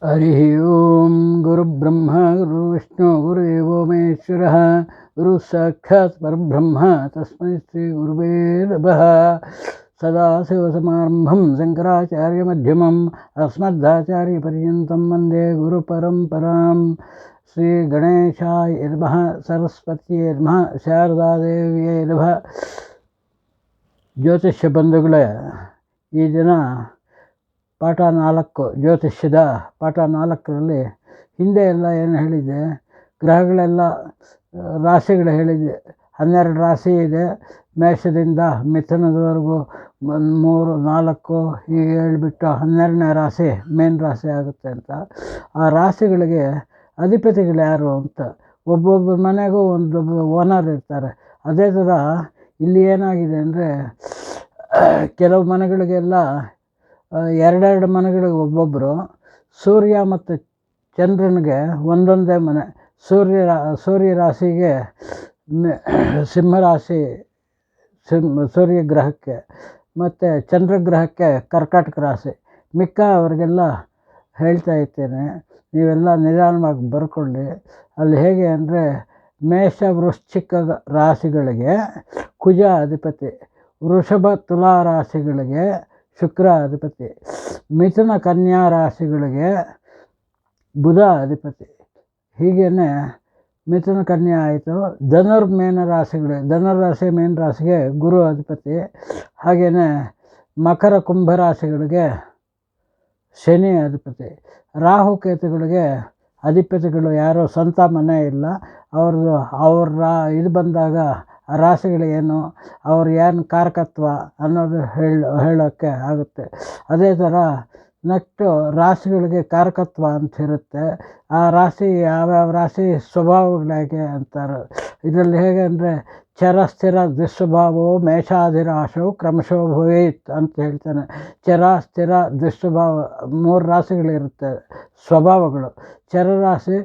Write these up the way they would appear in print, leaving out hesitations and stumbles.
ಹರಿ ಓಂ ಗುರುಬ್ರಹ್ಮ ಗುರುವಿಷ್ಣು ಗುರುದೇವೋ ಮಹೇಶ್ವರಃ ಗುರು ಸಾಕ್ಷಾತ್ ಪರಬ್ರಹ್ಮ ತಸ್ಮೈ ಶ್ರೀ ಗುರುವೇ ನಮಃ. ಸದಾಶಿವಸಮಾರಂಭಂ ಶಂಕರಾಚಾರ್ಯಮಧ್ಯಮಂ ಅಸ್ಮದಾಚಾರ್ಯಪರ್ಯಂತಂ ವಂದೇ ಗುರುಪರಂಪರಾಂ. ಶ್ರೀ ಗಣೇಶಾಯ ನಮಃ, ಸರಸ್ವತಿಯೇ ನಮಃ, ಶಾರದಾದೇವಿಯೇ ನಮಃ. ಜ್ಯೋತಿಷ್ಯ ಬಂಧುಗಳೇ, ಈ ದಿನ ಪಾಠ 4, ಜ್ಯೋತಿಷ್ಯದ ಪಾಠ 4ರಲ್ಲಿ ಹಿಂದೆ ಎಲ್ಲ ಏನು ಹೇಳಿದೆ, ಗ್ರಹಗಳೆಲ್ಲ ರಾಶಿಗಳು ಹೇಳಿದೆ. 12 ರಾಶಿ ಇದೆ, ಮೇಷದಿಂದ ಮಿಥುನದವರೆಗೂ 3, 4 ಹೀಗೆ ಹೇಳಿಬಿಟ್ಟು 12ನೇ ರಾಶಿ ಮೇನ್ ರಾಶಿ ಆಗುತ್ತೆ ಅಂತ. ಆ ರಾಶಿಗಳಿಗೆ ಅಧಿಪತಿಗಳು ಯಾರು ಅಂತ, ಒಬ್ಬೊಬ್ಬ ಮನೆಗೂ ಒಂದೊಬ್ಬ ಓನರ್ ಇರ್ತಾರೆ. ಅದೇ ಥರ ಇಲ್ಲಿ ಏನಾಗಿದೆ ಅಂದರೆ, ಕೆಲವು ಮನೆಗಳಿಗೆಲ್ಲ 2 ಮನೆಗಳಿಗೆ ಒಬ್ಬೊಬ್ಬರು, ಸೂರ್ಯ ಮತ್ತು ಚಂದ್ರನಿಗೆ ಒಂದೊಂದೇ ಮನೆ. ಸೂರ್ಯ ರಾಶಿಗೆ ಸಿಂಹರಾಶಿ ಸೂರ್ಯ ಗ್ರಹಕ್ಕೆ, ಮತ್ತು ಚಂದ್ರಗ್ರಹಕ್ಕೆ ಕರ್ಕಾಟಕ ರಾಶಿ. ಮಿಕ್ಕ ಅವರಿಗೆಲ್ಲ ಹೇಳ್ತಾ ಇರ್ತೇನೆ, ನೀವೆಲ್ಲ ನಿಧಾನವಾಗಿ ಬರ್ಕೊಳ್ಳಿ. ಅಲ್ಲಿ ಹೇಗೆ ಅಂದರೆ, ಮೇಷ ವೃಶ್ಚಿಕ ರಾಶಿಗಳಿಗೆ ಕುಜ ಅಧಿಪತಿ, ವೃಷಭ ತುಲಾ ರಾಶಿಗಳಿಗೆ ಶುಕ್ರ ಅಧಿಪತಿ, ಮಿಥುನ ಕನ್ಯಾ ರಾಶಿಗಳಿಗೆ ಬುಧ ಅಧಿಪತಿ. ಹೀಗೇ ಮಿಥುನ ಕನ್ಯಾ ಆಯಿತು. ಧನುರ್ಮೇನ ಧನುರಾಶಿ ಮೇನ್ ರಾಶಿಗೆ ಗುರು ಅಧಿಪತಿ. ಹಾಗೆಯೇ ಮಕರ ಕುಂಭ ರಾಶಿಗಳಿಗೆ ಶನಿ ಅಧಿಪತಿ. ರಾಹುಕೇತುಗಳಿಗೆ ಅಧಿಪತಿಗಳು ಯಾರು ಸ್ವಂತ ಮನೆ ಇಲ್ಲ, ಅವ್ರ ಇದು ಬಂದಾಗ ಆ ರಾಶಿಗಳೇನು, ಅವ್ರು ಏನು ಕಾರಕತ್ವ ಅನ್ನೋದು ಹೇಳೋಕ್ಕೆ ಆಗುತ್ತೆ. ಅದೇ ಥರ ನೆಕ್ಸ್ಟು ರಾಶಿಗಳಿಗೆ ಕಾರಕತ್ವ ಅಂತಿರುತ್ತೆ. ಆ ರಾಶಿ ಯಾವ್ಯಾವ ರಾಶಿ ಸ್ವಭಾವಗಳಾಗೆ ಅಂತಾರೆ. ಇದರಲ್ಲಿ ಹೇಗೆ ಅಂದರೆ, ಚರ ಸ್ಥಿರ ದ್ವಿಸ್ವಭಾವೋ ಮೇಷಾಧಿರಾಶವು ಕ್ರಮಶೋ ಭವೇತ್ ಅಂತ ಹೇಳ್ತಾನೆ. ಚರ ಸ್ಥಿರ ದ್ವಿಸ್ವಭಾವ 3 ರಾಶಿಗಳಿರುತ್ತೆ ಸ್ವಭಾವಗಳು. ಚರರಾಶಿ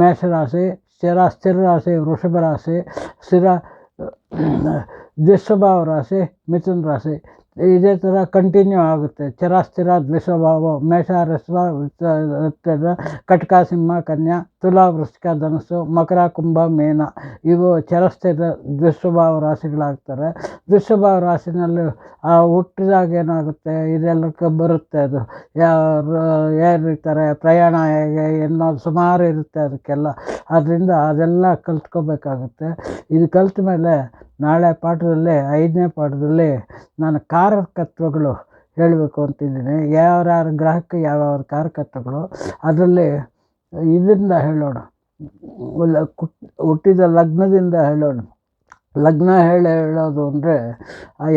ಮೇಷರಾಶಿ, ಸ್ಥಿರ ರಾಶಿ ವೃಷಭ ರಾಶಿ, ದ್ವಿಸ್ವಭಾವ ರಾಶಿ ಮಿಥುನ ರಾಶಿ. ಇದೇ ಥರ ಕಂಟಿನ್ಯೂ ಆಗುತ್ತೆ. ಚರ ಸ್ಥಿರ ದ್ವಿಸ್ವಭಾವ ಮೇಷ ಕಟಕ ಸಿಂಹ ಕನ್ಯಾ, ತುಲಾ ವೃಶ್ಚಿಕ ಧನಸ್ಸು, ಮಕರ ಕುಂಭ ಮೇನ, ಇವು ಚರಸ್ಥಿರ ದ್ವಿಸ್ವಭಾವ ರಾಶಿಗಳಾಗ್ತಾರೆ. ದ್ವಿಸ್ವಭಾವ ರಾಶಿನಲ್ಲಿ ಹುಟ್ಟಿದಾಗ ಏನಾಗುತ್ತೆ, ಇದೆಲ್ಲಕ್ಕೆ ಬರುತ್ತೆ. ಅದು ಯಾರಿರ್ತಾರೆ, ಪ್ರಯಾಣ ಹೇಗೆ ಎನ್ನೋದು ಸುಮಾರು ಇರುತ್ತೆ ಅದಕ್ಕೆಲ್ಲ. ಆದ್ದರಿಂದ ಅದೆಲ್ಲ ಕಲ್ತ್ಕೋಬೇಕಾಗುತ್ತೆ. ಇದು ಕಲ್ತ ಮೇಲೆ ನಾಳೆ ಪಾಠದಲ್ಲಿ 5ನೇ ಪಾಠದಲ್ಲಿ ನಾನು ಕಾರಕತ್ವಗಳು ಹೇಳಬೇಕು ಅಂತಿದ್ದೀನಿ. ಯಾವ್ಯಾವ ಗ್ರಹಕ್ಕೆ ಯಾವ್ಯಾವ ಕಾರಕತ್ವಗಳು, ಅದರಲ್ಲಿ ಇದರಿಂದ ಹೇಳೋಣ. ಹುಟ್ಟಿದ ಲಗ್ನದಿಂದ ಹೇಳೋಣ. ಲಗ್ನ ಹೇಳೋದು ಅಂದರೆ,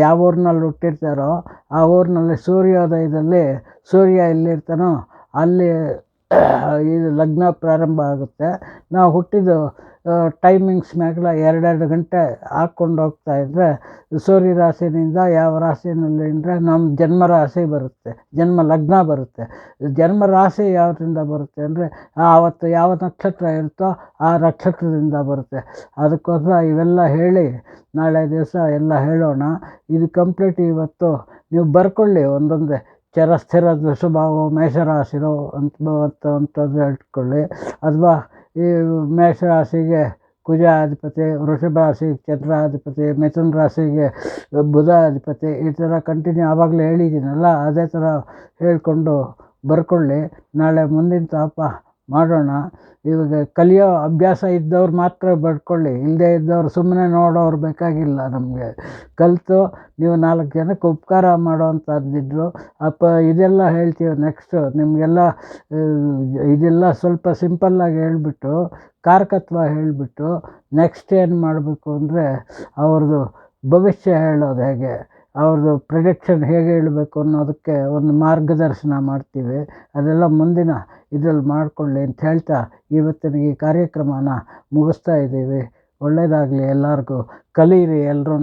ಯಾವ ಊರಿನಲ್ಲಿ ಹುಟ್ಟಿರ್ತಾರೋ ಆ ಊರಿನಲ್ಲಿ ಸೂರ್ಯೋದಯದಲ್ಲಿ ಸೂರ್ಯ ಎಲ್ಲಿರ್ತಾನೋ ಅಲ್ಲಿ ಇದು ಲಗ್ನ ಪ್ರಾರಂಭ ಆಗುತ್ತೆ. ನಾವು ಹುಟ್ಟಿದ್ದು ಟೈಮಿಂಗ್ಸ್ ಮ್ಯಾಗಲ 2 ಗಂಟೆ ಹಾಕ್ಕೊಂಡು ಹೋಗ್ತಾ ಇದ್ದರೆ ಸೂರ್ಯ ರಾಶಿನಿಂದ ಯಾವ ರಾಶಿನಲ್ಲಿ ಅಂದರೆ ನಮ್ಮ ಜನ್ಮ ರಾಶಿ ಬರುತ್ತೆ, ಜನ್ಮ ಲಗ್ನ ಬರುತ್ತೆ. ಜನ್ಮ ರಾಶಿ ಯಾವುದರಿಂದ ಬರುತ್ತೆ ಅಂದರೆ, ಆವತ್ತು ಯಾವ ನಕ್ಷತ್ರ ಇರುತ್ತೋ ಆ ನಕ್ಷತ್ರದಿಂದ ಬರುತ್ತೆ. ಅದಕ್ಕೋಸ್ಕರ ಇವೆಲ್ಲ ಹೇಳಿ ನಾಳೆ ದಿವಸ ಎಲ್ಲ ಹೇಳೋಣ. ಇದು ಕಂಪ್ಲೀಟ್ ಇವತ್ತು ನೀವು ಬರ್ಕೊಳ್ಳಿ ಒಂದೊಂದೇ. ಚರಸ್ಥಿರ ದ್ವಿಸ್ವಭಾವ ಮೇಷರಾಶಿರೋ ಅಂಥದ್ದು ಹೇಳ್ಕೊಳ್ಳಿ. ಅಥವಾ ಈ ಮೇಷರಾಶಿಗೆ ಕುಜ ಅಧಿಪತಿ, ವೃಷಭ ರಾಶಿಗೆ ಚಂದ್ರ ಅಧಿಪತಿ, ಮಿಥುನ ರಾಶಿಗೆ ಬುಧ ಅಧಿಪತಿ. ಈ ಥರ ಕಂಟಿನ್ಯೂ ಆವಾಗಲೇ ಹೇಳಿದ್ದೀನಲ್ಲ, ಅದೇ ಥರ ಹೇಳ್ಕೊಂಡು ಬರ್ಕೊಳ್ಳಿ. ನಾಳೆ ಮುಂದಿನ ತಾಪ ಮಾಡೋಣ. ಇವಾಗ ಕಲಿಯೋ ಅಭ್ಯಾಸ ಇದ್ದವ್ರು ಮಾತ್ರ ಬರ್ಕೊಳ್ಳಿ, ಇಲ್ಲದೇ ಇದ್ದವ್ರು ಸುಮ್ಮನೆ ನೋಡೋರು ಬೇಕಾಗಿಲ್ಲ. ನಮಗೆ ಕಲಿತು ನೀವು 4 ಜನಕ್ಕೆ ಉಪಕಾರ ಮಾಡೋವಂಥದ್ದಿದ್ರು ಇದೆಲ್ಲ ಹೇಳ್ತೀವಿ. ನೆಕ್ಸ್ಟು ನಿಮಗೆಲ್ಲ ಇದೆಲ್ಲ ಸ್ವಲ್ಪ ಸಿಂಪಲ್ಲಾಗಿ ಹೇಳಿಬಿಟ್ಟು, ಕಾರಕತ್ವ ಹೇಳಿಬಿಟ್ಟು, ನೆಕ್ಸ್ಟ್ ಏನು ಮಾಡಬೇಕು ಅಂದರೆ ಅವ್ರದ್ದು ಭವಿಷ್ಯ ಹೇಳೋದು ಹೇಗೆ, ಅವ್ರದ್ದು ಪ್ರಿಡಿಕ್ಷನ್ ಹೇಗೆ ಹೇಳಬೇಕು ಅನ್ನೋದಕ್ಕೆ ಒಂದು ಮಾರ್ಗದರ್ಶನ ಮಾಡ್ತೀವಿ. ಅದೆಲ್ಲ ಮುಂದಿನ ಇದರಲ್ಲಿ ಮಾಡಿಕೊಳ್ಳಿ ಅಂತ ಹೇಳ್ತಾ ಇವತ್ತಿನ ಈ ಕಾರ್ಯಕ್ರಮನ ಮುಗಿಸ್ತಾ ಇದ್ದೀವಿ. ಒಳ್ಳೆಯದಾಗಲಿ ಎಲ್ಲರಿಗೂ. ಕಲೀರಿ ಎಲ್ರೂ.